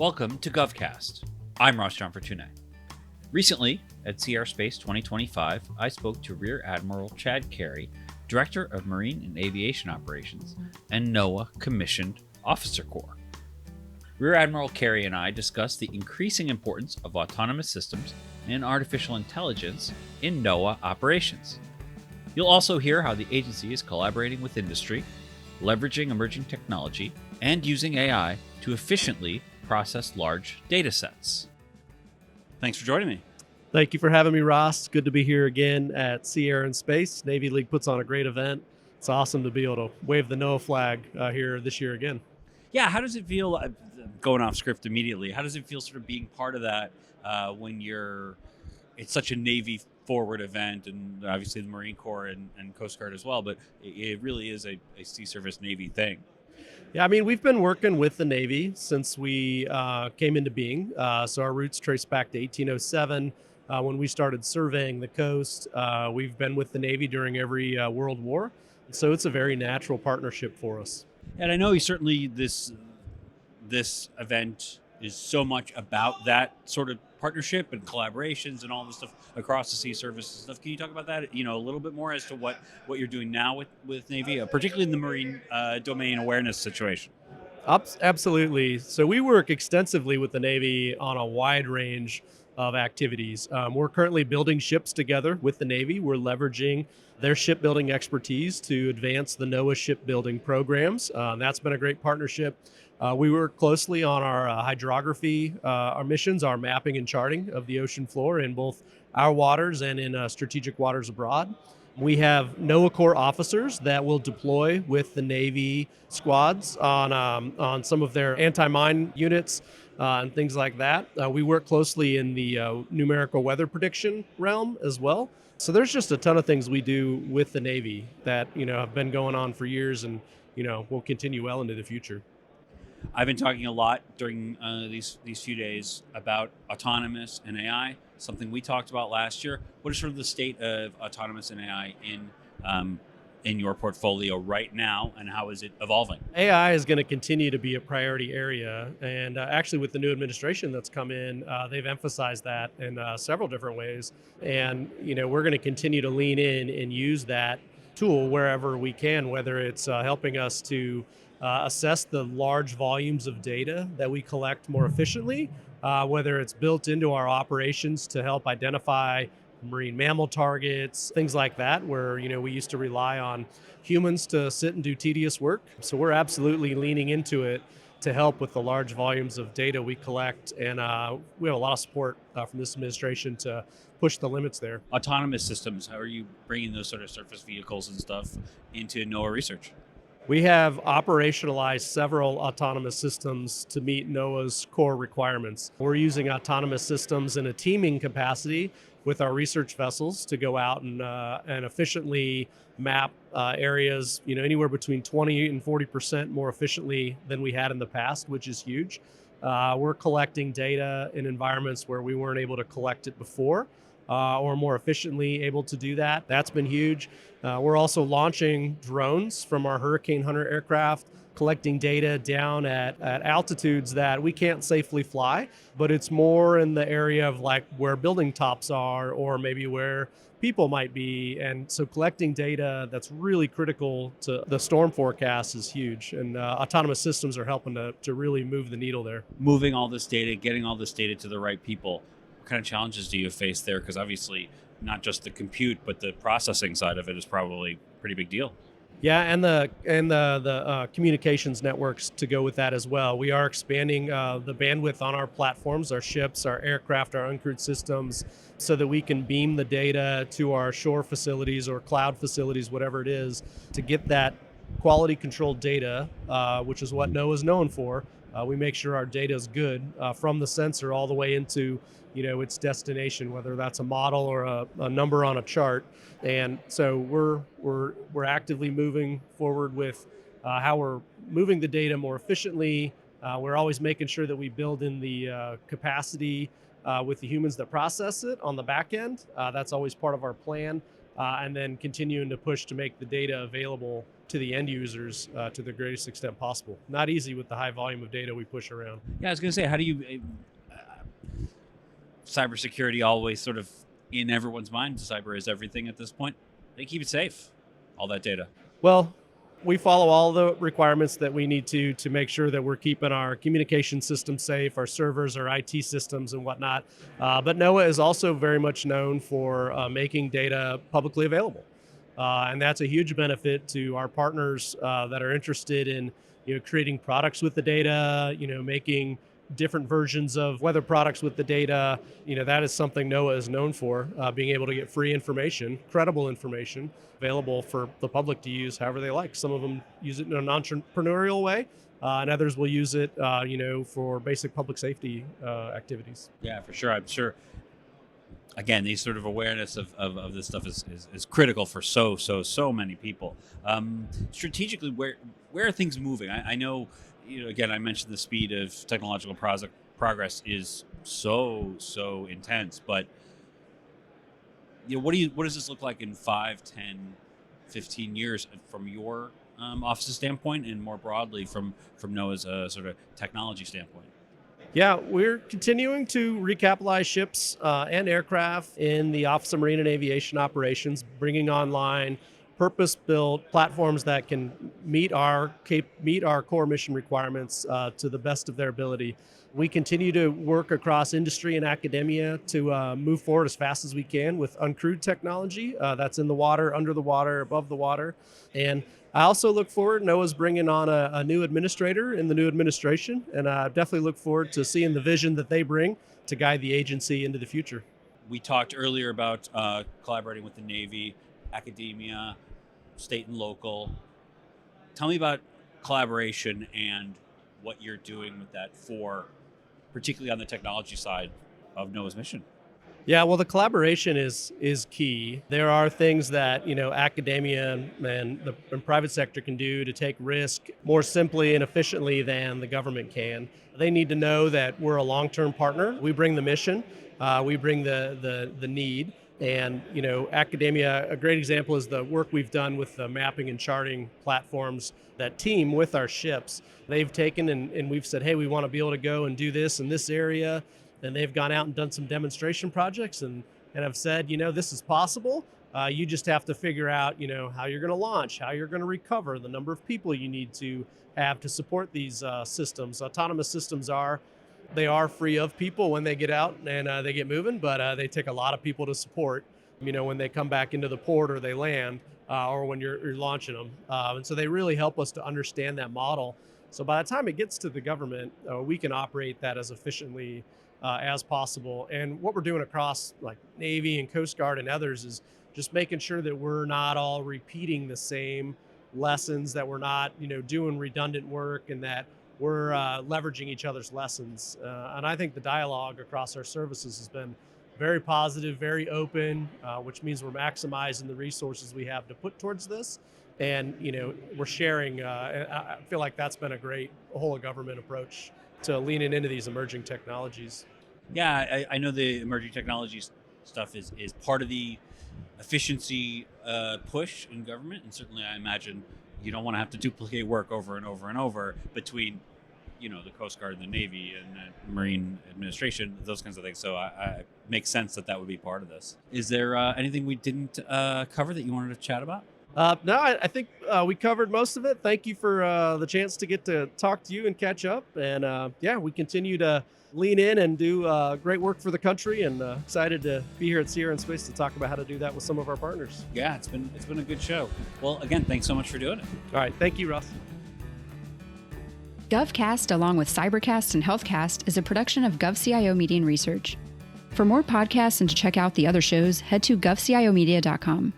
Welcome to GovCast. I'm Ross John Fortune. Recently, at CR Space 2025, I spoke to Rear Admiral Chad Cary, Director of Marine and Aviation Operations and NOAA Commissioned Officer Corps. Rear Admiral Cary and I discussed the increasing importance of autonomous systems and artificial intelligence in NOAA operations. You'll also hear how the agency is collaborating with industry, leveraging emerging technology, and using AI to efficiently process large data sets. Thanks for joining me. Thank you for having me, Ross. Good to be here again at Sea, Air, and Space. Navy League puts on a great event. It's awesome to be able to wave the NOAA flag here this year again. Yeah, how does it feel, going off script immediately, how does it feel sort of being part of that when it's such a Navy forward event, and obviously the Marine Corps and Coast Guard as well, but it really is a Sea Service Navy thing. Yeah, I mean, we've been working with the Navy since we came into being. So our roots trace back to 1807 when we started surveying the coast. We've been with the Navy during every World War. So it's a very natural partnership for us. And I know certainly this event is so much about that sort of partnership and collaborations and all the stuff across the sea service and stuff. Can you talk about that, a little bit more as to what you're doing now with Navy, particularly in the marine domain awareness situation? Absolutely. So we work extensively with the Navy on a wide range of activities. We're currently building ships together with the Navy. We're leveraging their shipbuilding expertise to advance the NOAA shipbuilding programs. That's been a great partnership. We work closely on our hydrography, our missions, our mapping and charting of the ocean floor in both our waters and in strategic waters abroad. We have NOAA Corps officers that will deploy with the Navy squads on some of their anti-mine units and things like that. We work closely in the numerical weather prediction realm as well. So there's just a ton of things we do with the Navy that have been going on for years and will continue well into the future. I've been talking a lot during these few days about autonomous and AI, something we talked about last year. What is sort of the state of autonomous and AI in your portfolio right now, and how is it evolving? AI is going to continue to be a priority area, and actually with the new administration that's come in, they've emphasized that in several different ways. And we're going to continue to lean in and use that tool wherever we can, whether it's helping us to assess the large volumes of data that we collect more efficiently, whether it's built into our operations to help identify marine mammal targets, things like that, where we used to rely on humans to sit and do tedious work. So we're absolutely leaning into it to help with the large volumes of data we collect, and we have a lot of support from this administration to push the limits there. Autonomous systems, how are you bringing those sort of surface vehicles and stuff into NOAA research? We have operationalized several autonomous systems to meet NOAA's core requirements. We're using autonomous systems in a teaming capacity with our research vessels to go out and efficiently map areas, anywhere between 20 and 40% more efficiently than we had in the past, which is huge. We're collecting data in environments where we weren't able to collect it before. Or more efficiently able to do that. That's been huge. We're also launching drones from our Hurricane Hunter aircraft, collecting data down at altitudes that we can't safely fly, but it's more in the area of like where building tops are or maybe where people might be. And so collecting data that's really critical to the storm forecast is huge. And autonomous systems are helping to really move the needle there. Moving all this data, getting all this data to the right people. What kind of challenges do you face there? Because obviously not just the compute, but the processing side of it is probably a pretty big deal. Yeah, and the communications networks to go with that as well. We are expanding the bandwidth on our platforms, our ships, our aircraft, our uncrewed systems, so that we can beam the data to our shore facilities or cloud facilities, whatever it is, to get that quality controlled data, which is what NOAA is known for. We make sure our data is good from the sensor all the way into its destination, whether that's a model or a number on a chart. And so we're actively moving forward with how we're moving the data more efficiently. We're always making sure that we build in the capacity with the humans that process it on the back end. That's always part of our plan. And then continuing to push to make the data available to the end users to the greatest extent possible. Not easy with the high volume of data we push around. Yeah, I was going to say, how do you cybersecurity always sort of in everyone's mind? Cyber is everything at this point. They keep it safe, all that data. Well, we follow all the requirements that we need to make sure that we're keeping our communication systems safe, our servers, our IT systems and whatnot. But NOAA is also very much known for making data publicly available. And that's a huge benefit to our partners that are interested in creating products with the data, making different versions of weather products with the data. That is something NOAA is known for, being able to get free information, credible information, available for the public to use however they like. Some of them use it in an entrepreneurial way, and others will use it, for basic public safety activities. Yeah, for sure. I'm sure. Again, these sort of awareness of this stuff is critical for so many people. Strategically, where are things moving? I know. Again, I mentioned the speed of technological progress is so intense, but what does this look like in 5, 10, 15 years from your office's standpoint, and more broadly from NOAA's sort of technology standpoint? Yeah, we're continuing to recapitalize ships and aircraft in the Office of Marine and Aviation Operations, bringing online purpose-built platforms that can meet our core mission requirements to the best of their ability. We continue to work across industry and academia to move forward as fast as we can with uncrewed technology that's in the water, under the water, above the water. And I also look forward, NOAA's bringing on a new administrator in the new administration, and I definitely look forward to seeing the vision that they bring to guide the agency into the future. We talked earlier about collaborating with the Navy, academia, state and local. Tell me about collaboration and what you're doing with that particularly on the technology side of NOAA's mission. Yeah, well, the collaboration is key. There are things that academia and the private sector can do to take risk more simply and efficiently than the government can. They need to know that we're a long-term partner. We bring the mission, we bring the need. And academia, a great example is the work we've done with the mapping and charting platforms that team with our ships. They've taken and we've said, hey, we want to be able to go and do this in this area. And they've gone out and done some demonstration projects and have said, this is possible. You just have to figure out, how you're going to launch, how you're going to recover, the number of people you need to have to support these systems. Autonomous systems are free of people when they get out and they get moving, but they take a lot of people to support, when they come back into the port or they land or when you're launching them. And so they really help us to understand that model. So by the time it gets to the government, we can operate that as efficiently as possible. And what we're doing across like Navy and Coast Guard and others is just making sure that we're not all repeating the same lessons, that we're not, doing redundant work, and that we're leveraging each other's lessons. And I think the dialogue across our services has been very positive, very open, which means we're maximizing the resources we have to put towards this. And, we're sharing, I feel like that's been a great whole of government approach to leaning into these emerging technologies. Yeah, I know the emerging technologies stuff is part of the efficiency push in government. And certainly I imagine you don't want to have to duplicate work over and over and over between the Coast Guard and the Navy and the Marine Administration, those kinds of things. So it makes sense that would be part of this. Is there anything we didn't cover that you wanted to chat about? No, I think we covered most of it. Thank you for the chance to get to talk to you and catch up. And we continue to lean in and do great work for the country, and excited to be here at Sierra and Space to talk about how to do that with some of our partners. Yeah, it's been a good show. Well, again, thanks so much for doing it. All right. Thank you, Russ. GovCast, along with Cybercast and HealthCast, is a production of GovCIO Media and Research. For more podcasts and to check out the other shows, head to govciomedia.com.